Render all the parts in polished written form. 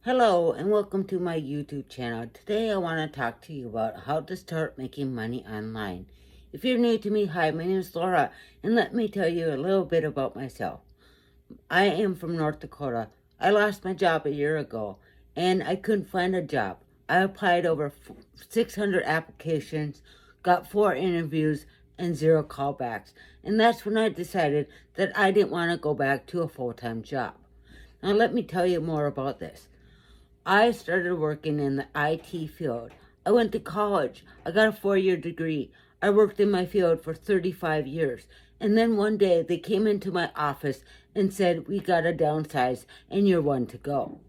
Hello and welcome to my YouTube channel. Today I want to talk to you about how to start making money online. If you're new to me, hi, my name is Laura, and let me tell you a little bit about myself. I am from North Dakota. I lost my job a year ago and I couldn't find a job. I applied over 600 applications, got 4 interviews, and 0 callbacks. And that's when I decided that I didn't want to go back to a full-time job. Now let me tell you more about this. I started working in the IT field. I went to college. I got a 4-year degree. I worked in my field for 35 years. And then one day they came into my office and said, "We got to downsize and you're one to go."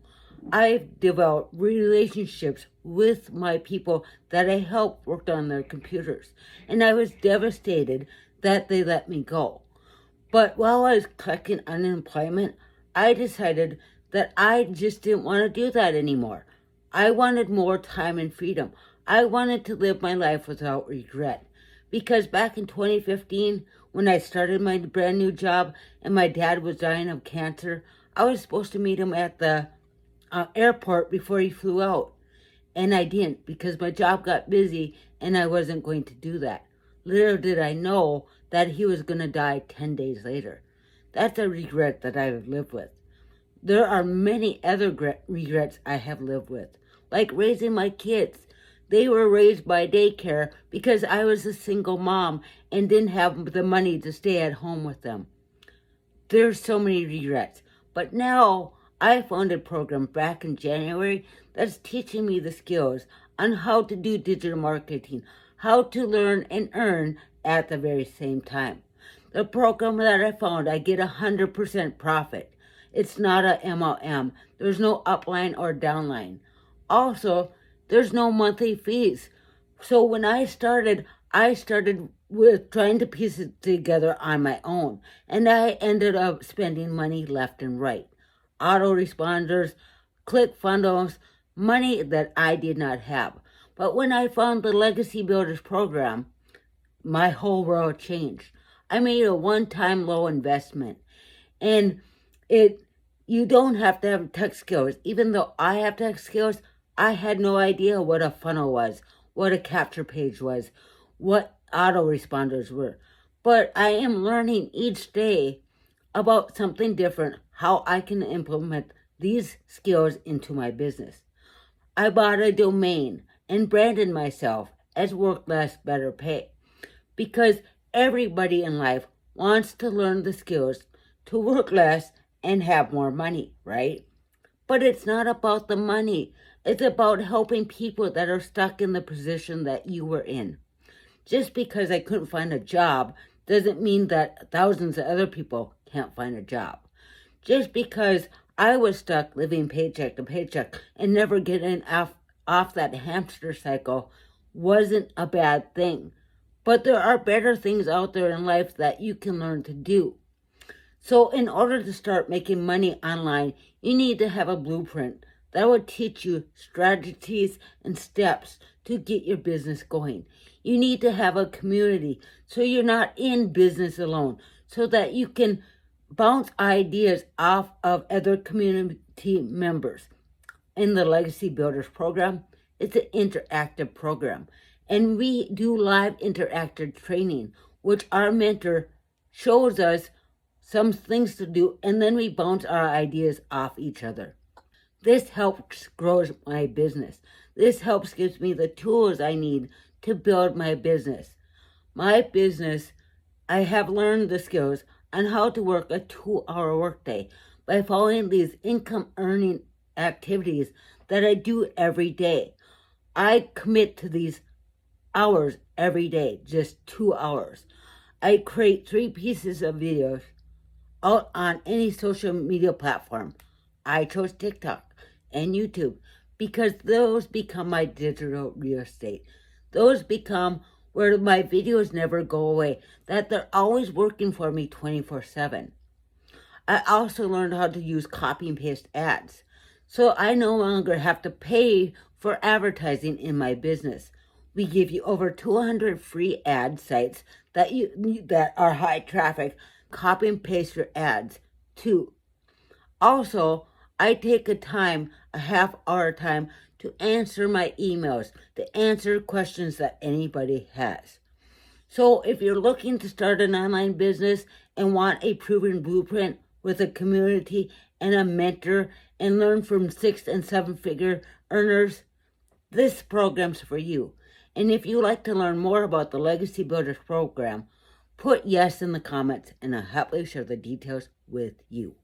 I've developed relationships with my people that I helped worked on their computers. And I was devastated that they let me go. But while I was collecting unemployment, I decided that I just didn't want to do that anymore. I wanted more time and freedom. I wanted to live my life without regret. Because back in 2015, when I started my brand new job and my dad was dying of cancer, I was supposed to meet him at the airport before he flew out. And I didn't because my job got busy and I wasn't going to do that. Little did I know that he was going to die 10 days later. That's a regret that I've lived with. There are many other regrets I have lived with, like raising my kids. They were raised by daycare because I was a single mom and didn't have the money to stay at home with them. There's so many regrets. But now I found a program back in January that's teaching me the skills on how to do digital marketing, how to learn and earn at the very same time. The program that I found, I get 100% profit. It's not a MLM. There's no upline or downline. Also, there's no monthly fees. So when I started with trying to piece it together on my own. And I ended up spending money left and right. Autoresponders, ClickFunnels, money that I did not have. But when I found the Legacy Builders program, my whole world changed. I made a one-time low investment. And you don't have to have tech skills. Even though I have tech skills, I had no idea what a funnel was, what a capture page was, what autoresponders were. But I am learning each day about something different, how I can implement these skills into my business. I bought a domain and branded myself as Work Less, Better Pay, because everybody in life wants to learn the skills to work less and have more money, right? But it's not about the money. It's about helping people that are stuck in the position that you were in. Just because I couldn't find a job doesn't mean that thousands of other people can't find a job. Just because I was stuck living paycheck to paycheck and never getting off that hamster cycle wasn't a bad thing. But there are better things out there in life that you can learn to do. So in order to start making money online, you need to have a blueprint that will teach you strategies and steps to get your business going. You need to have a community so you're not in business alone, so that you can bounce ideas off of other community members. In the Legacy Builders program, it's an interactive program. And we do live interactive training, which our mentor shows us some things to do, and then we bounce our ideas off each other. This helps grow my business. This helps gives me the tools I need to build my business. My business, I have learned the skills on how to work a 2-hour workday by following these income-earning activities that I do every day. I commit to these hours every day, just 2 hours. I create 3 pieces of videos out on any social media platform. I chose TikTok and YouTube because those become my digital real estate. Those become where my videos never go away, that they're always working for me 24/7. I also learned how to use copy and paste ads, so I no longer have to pay for advertising in my business. We give you over 200 free ad sites that are high traffic. Copy and paste your ads too. Also, I take a half hour time to answer my emails, to answer questions that anybody has. So if you're looking to start an online business and want a proven blueprint with a community and a mentor and learn from 6 and 7 figure earners, this program's for you. And if you'd like to learn more about the Legacy Builders program, put yes in the comments and I'll happily share the details with you.